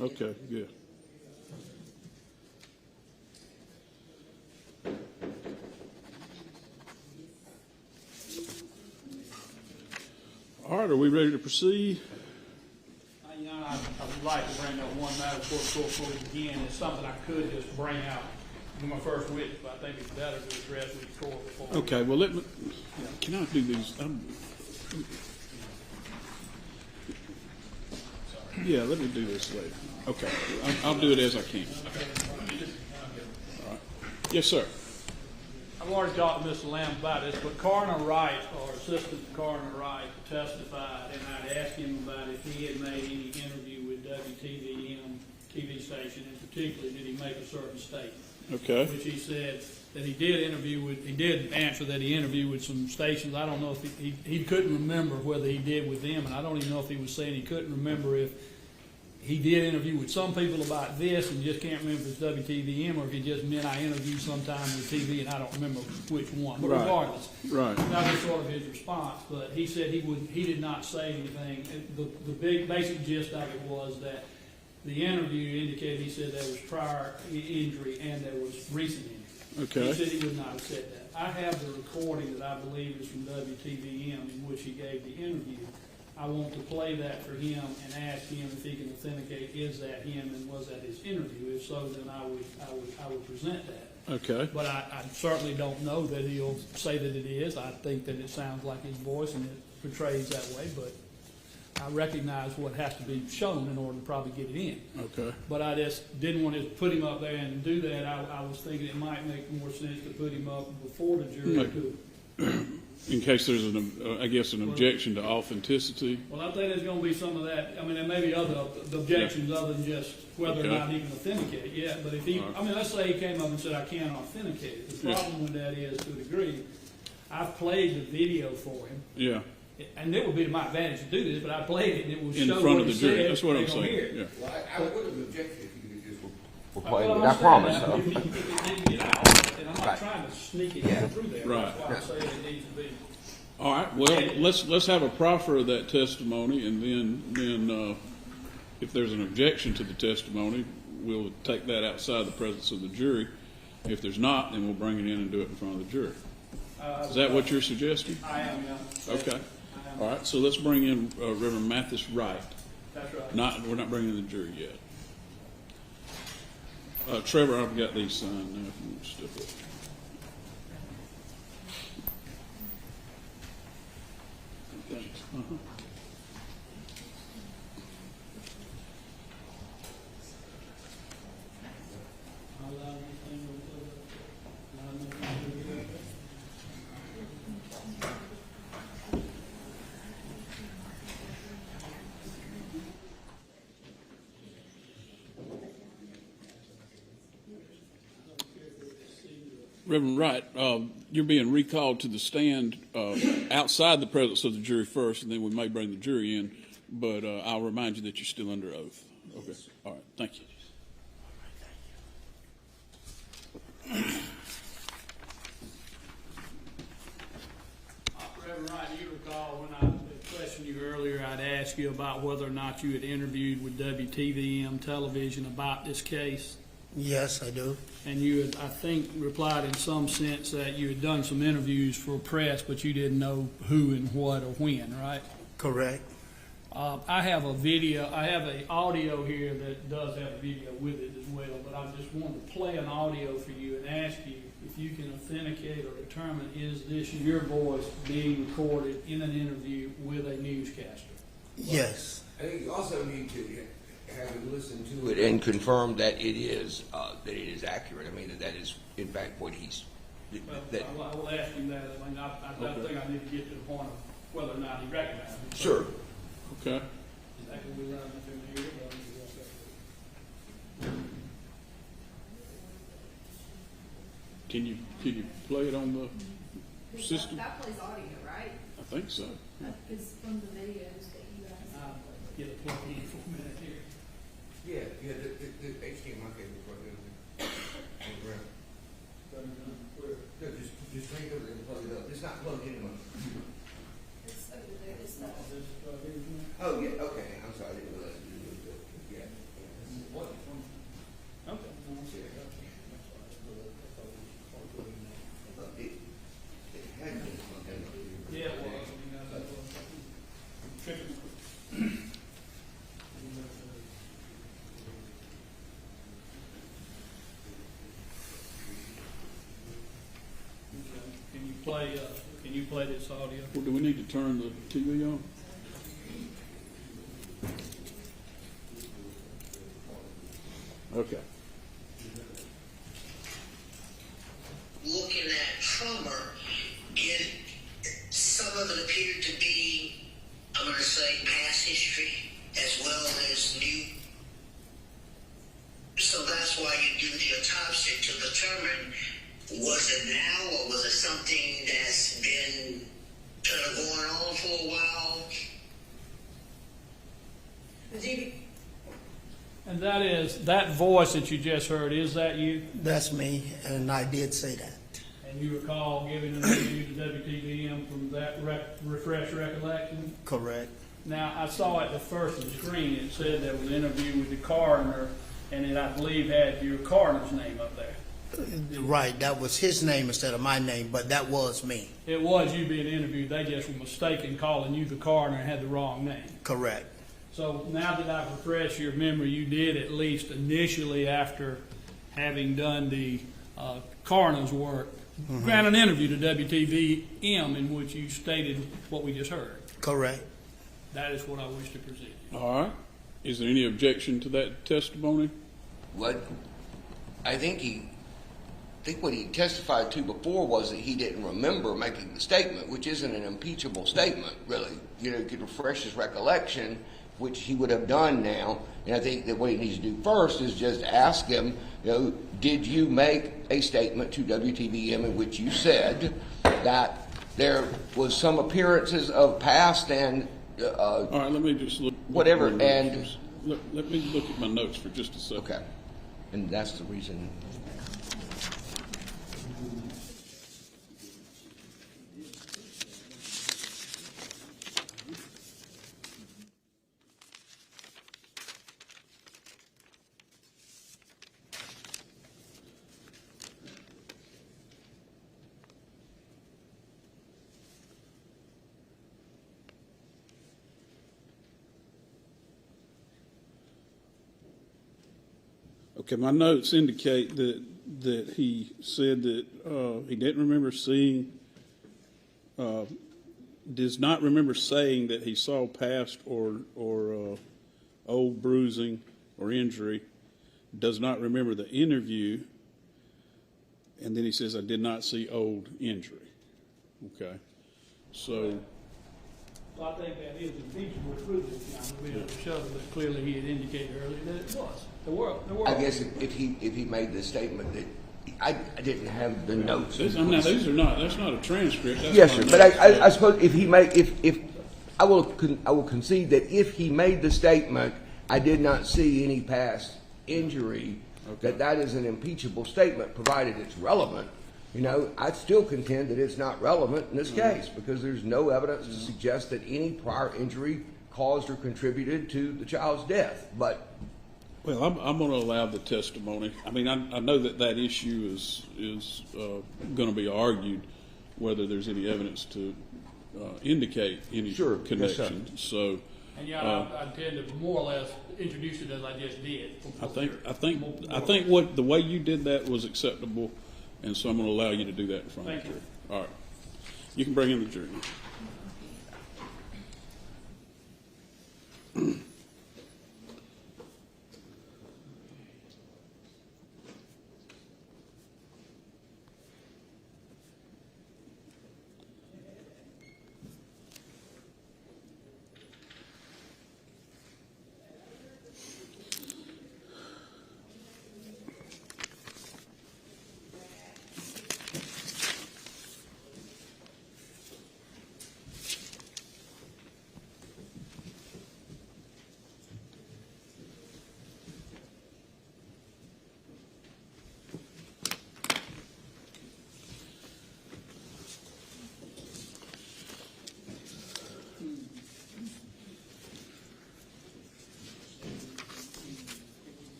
Okay, good. All right, are we ready to proceed? I would like to bring up one matter before we begin. It's something I could just bring out in my first witness, but I think it's better to address with the court before. Okay, well, let me, can I do these? Yeah, let me do this later. Okay, I'll do it as I can. All right. Yes, sir. I've already talked to Mr. Lamb about this, but Coroner Wright, or Assistant Coroner Wright, testified, and I'd asked him about if he had made any interview with WTVM TV station, and particularly did he make a certain statement. Okay. Which he said that he did answer that he interviewed with some stations. I don't know if he couldn't remember whether he did with them, and I don't even know if he was saying he couldn't remember if he did interview with some people about this and just can't remember if it's WTVM or if he just meant I interviewed sometime with TV and I don't remember which one. But regardless, that was sort of his response. But he said he did not say anything. The big basic gist of it was that the interview indicated he said there was prior injury and there was recent injury. Okay. He said he would not have said that. I have the recording that I believe is from WTVM in which he gave the interview. I want to play that for him and ask him if he can authenticate, is that him and was that his interview? If so, then I would present that. Okay. But I certainly don't know that he'll say that it is. I think that it sounds like his voice and it portrays that way, but I recognize what has to be shown in order to probably get it in. Okay. But I just didn't want to put him up there and do that. I was thinking it might make more sense to put him up before the jury. In case there's an objection to authenticity. Well, I think there's going to be some of that. I mean, there may be other objections other than just whether or not he can authenticate it. Yeah, but if he, I mean, let's say he came up and said, I can't authenticate it. The problem with that is, to a degree, I've played the video for him. Yeah. And it would be to my advantage to do this, but I played it and it will in show front what of the he jury. said. That's what I'm saying. Yeah. Well, I would have objected if you just were playing Well, it. I promise. If it didn't get out, and I'm not trying to sneak it through there. Right. That's why I say it needs to be. All right. Well, let's have a proffer of that testimony, and then if there's an objection to the testimony, we'll take that outside the presence of the jury. If there's not, then we'll bring it in and do it in front of the jury. Is that what you're suggesting? I am, yeah. Okay. All right. So let's bring in Reverend Matthysse Wright. That's right. We're not bringing in the jury yet. Trevor, I've got these signed now. If you want to step up. Thanks. Reverend Wright, you're being recalled to the stand outside the presence of the jury first, and then we may bring the jury in, but I'll remind you that you're still under oath. Okay. All right. Thank you. Reverend Wright, do you recall when I questioned you earlier, I'd asked you about whether or not you had interviewed with WTVM television about this case? Yes, I do. And you had, I think, replied in some sense that you had done some interviews for press, but you didn't know who and what or when, right? Correct. I have a video, I have an audio here that does have a video with it as well, but I just want to play an audio for you and ask you if you can authenticate or determine, is this your voice being recorded in an interview with a newscaster? Yes. I think you also need to have him listen to it and confirm that it is accurate. I mean, that is in fact what he's. I will ask him that. I mean, I think I need to get to the point of whether or not he recognizes it. Sure. Okay. Is that going to be running through here? Can you play it on the system? That plays audio, right? I think so. It's from the videos that you guys. I'll get a plug in for a minute here. Yeah. The HDMI cable plug in on the ground. No, just take it over there and plug it up. It's not plugged in. It's over there. It's not. Oh yeah. Okay. I'm sorry. I didn't realize you moved it. Yeah. can you play this audio? Well, do we need to turn the TV on? Okay. Looking at trauma, some of it appeared to be, I'm going to say, past history as well as new. So that's why you do the autopsy to determine, was it now or was it something that's been kind of going on for a while? And that is, that voice that you just heard, is that you? That's me, and I did say that. And you recall giving an interview to WTVM from that refresh recollection? Correct. Now, I saw at the first screen, it said there was an interview with the coroner, and it, I believe, had your coroner's name up there. Right, that was his name instead of my name, but that was me. It was you being interviewed. They just were mistaken calling you the coroner and had the wrong name. Correct. So now that I've refreshed your memory, you did at least initially, after having done the coroner's work, grant an interview to WTVM in which you stated what we just heard. Correct. That is what I wish to present. All right. Is there any objection to that testimony? What I think what he testified to before was that he didn't remember making the statement, which isn't an impeachable statement, really. You know, he could refresh his recollection, which he would have done now. And I think that what he needs to do first is just ask him, you know, did you make a statement to WTVM in which you said that there was some appearances of past and All right, let me just look. whatever, and Let me look at my notes for just a second. okay, and that's the reason. Okay, my notes indicate that he said that he didn't remember seeing, does not remember saying that he saw past or old bruising or injury, does not remember the interview, and then he says, I did not see old injury. Okay, so. Well, I think that is impeachable proof. We have to show that clearly he had indicated earlier that it was. There were. I guess if he made the statement that I didn't have the notes. That's not a transcript. That's Yes, my sir. But notes. I suppose if I will concede that if he made the statement, I did not see any past injury, that is an impeachable statement, provided it's relevant. You know, I'd still contend that it's not relevant in this case because there's no evidence to suggest that any prior injury caused or contributed to the child's death. But well, I'm going to allow the testimony. I mean, I know that issue is going to be argued, whether there's any evidence to indicate any connection. Yes, so, and yeah, I tend to more or less introduce it as I just did. I think what the way you did that was acceptable, and so I'm going to allow you to do that in front of the jury. All right, you can bring in the jury.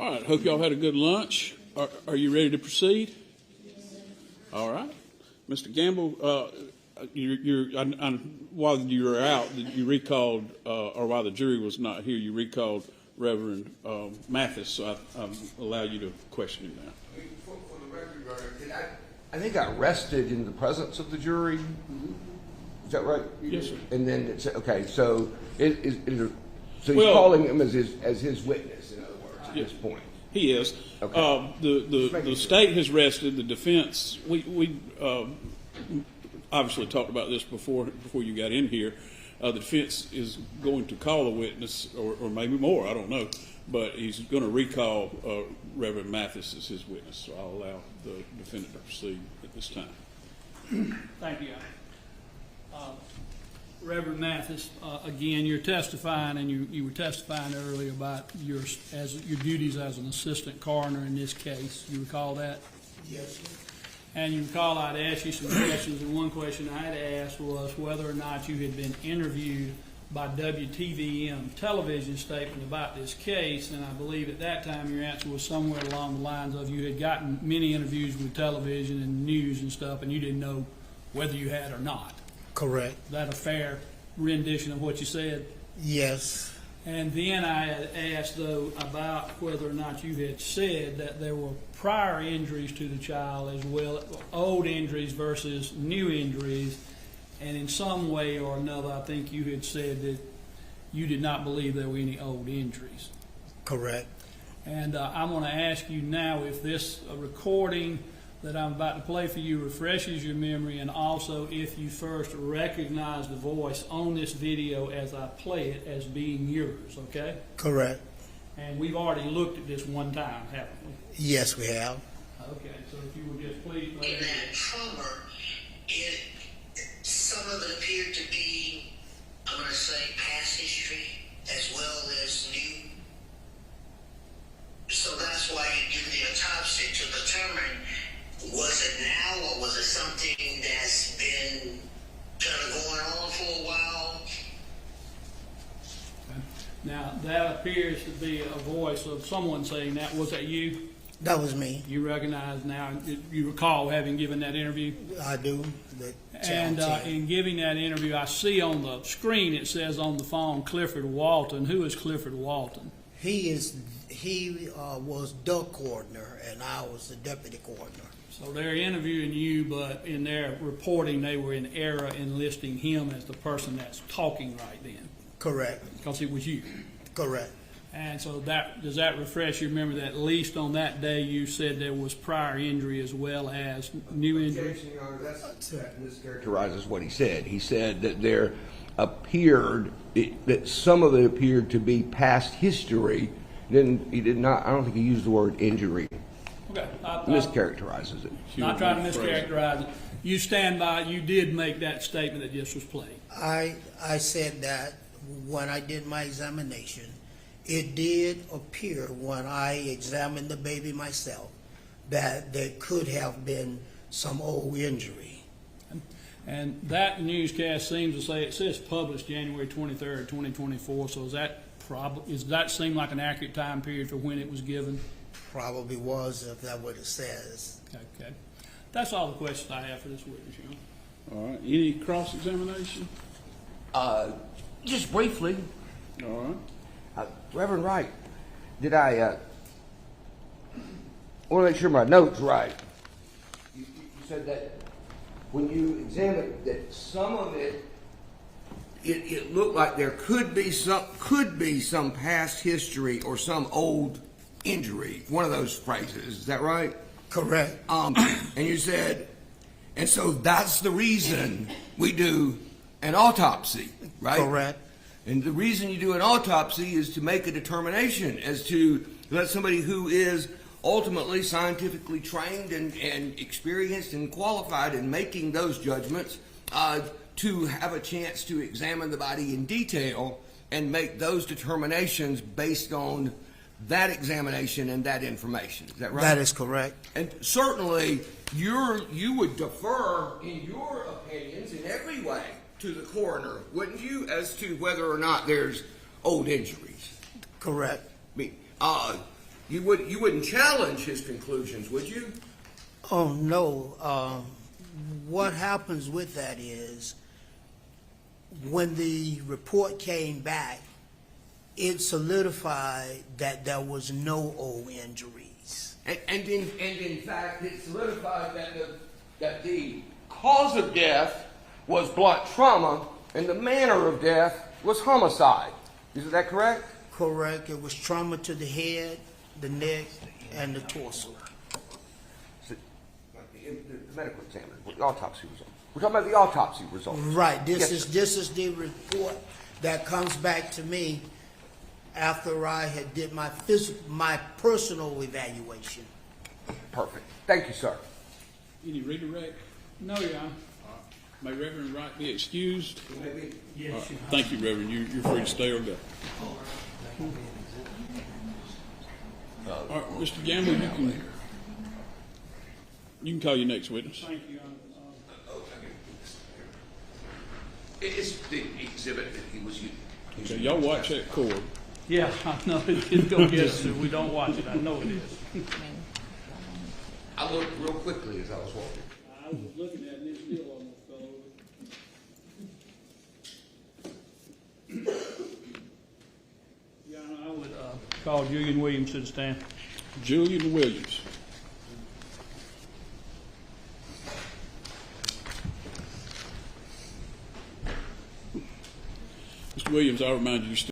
All right, hope y'all had a good lunch. Are you ready to proceed? Yes. All right. Mr. Gamble, while you were out, you recalled, or while the jury was not here, you recalled Reverend Matthysse, so I allow you to question him now. For the record, Your Honor, I think I rested in the presence of the jury. Is that right? Yes, sir. And then it's okay. So so he's Well, calling him as his witness. In other words, at this point. He is. Okay. The state has rested. The defense. We obviously talked about this before you got in here. The defense is going to call a witness, or maybe more. I don't know, but he's going to recall Reverend Matthysse as his witness. So I'll allow the defendant to proceed at this time. Thank you. Reverend Matthysse, again, you're testifying, and you were testifying earlier about your duties as an assistant coroner in this case. You recall that? Yes, sir. And you recall I'd asked you some questions, and one question I had asked was whether or not you had been interviewed by WTVM television statement about this case, and I believe at that time your answer was somewhere along the lines of you had gotten many interviews with television and news and stuff, and you didn't know whether you had or not. Correct. Is that a fair rendition of what you said? Yes. And then I had asked, though, about whether or not you had said that there were prior injuries to the child as well, old injuries versus new injuries, and in some way or another, I think you had said that you did not believe there were any old injuries. Correct. And I'm going to ask you now if this recording that I'm about to play for you refreshes your memory, and also if you first recognize the voice on this video as I play it as being yours, okay? Correct. And we've already looked at this one time, haven't we? Yes, we have. Okay, so if you would just please play In it. that trauma, some of it appeared to be, I'm going to say, past history as well as new. So that's why you do the autopsy to determine, was it now or was it something that's been kind of going on for a while? Now, that appears to be a voice of someone saying that. Was that you? That was me. You recognize now, you recall having given that interview? I do. The And channel 10. in giving that interview, I see on the screen it says on the phone Clifford Walton. Who is Clifford Walton? He was the coroner, and I was the deputy coroner. So they're interviewing you, but in their reporting they were in error in listing him as the person that's talking right then, Correct. because it was you. Correct. And so does that refresh your memory that at least on that day you said there was prior injury as well as new injury? Objection, Your Honor, that mischaracterizes what he said. He said that there appeared, that some of it appeared to be past history. Then he did not, I don't think he used the word injury. Okay. Mischaracterizes it. Not trying to mischaracterize it. You stand by, you did make that statement that just was played. I said that when I did my examination, it did appear when I examined the baby myself that there could have been some old injury. And that newscast seems to say, it says published January 23rd, 2024, so does that seem like an accurate time period for when it was given? Probably was, if that's what it says. Okay. That's all the questions I have for this witness, Your Honor. All right. Any cross-examination? Just briefly, All right. Reverend Wright, did I want to make sure my notes right. You said that when you examined that some of it looked like there could be some past history or some old injury. One of those phrases. Is that right? Correct. And you said, and so that's the reason we do an autopsy, right? Correct. And the reason you do an autopsy is to make a determination as to let somebody who is ultimately scientifically trained and experienced and qualified in making those judgments to have a chance to examine the body in detail and make those determinations based on that examination and that information. Is that right? That is correct. And certainly you would defer in your opinions in every way to the coroner, wouldn't you, as to whether or not there's old injuries? Correct. I mean, you wouldn't challenge his conclusions, would you? Oh, no. what happens with that is, when the report came back, it solidified that there was no old injuries. And in fact, it solidified that the cause of death was blunt trauma and the manner of death was homicide. Is that correct? Correct. It was trauma to the head, the neck, and the torso. The medical examiner, the autopsy result. We're talking about the autopsy results. Right. Yes, This is the report that comes back to me after I had did my personal evaluation. Perfect. Thank you, sir. Any redirect? No, Your Honor. May Reverend Wright be excused? Yes, All right. Thank you, Reverend. You're free to stay or go. All right, Mr. Gamble, you can call your next witness. Thank you, Your Honor. It's the exhibit that he was using. Okay, y'all watch that cord. Yeah, I know, it's gonna get us if we don't watch it, I know it is. I looked real quickly as I was walking. I was looking at it, and it still almost fell over. Your Honor, I would, call Julian Williams to the stand. Julian Williams. Mr. Williams, I'll remind you,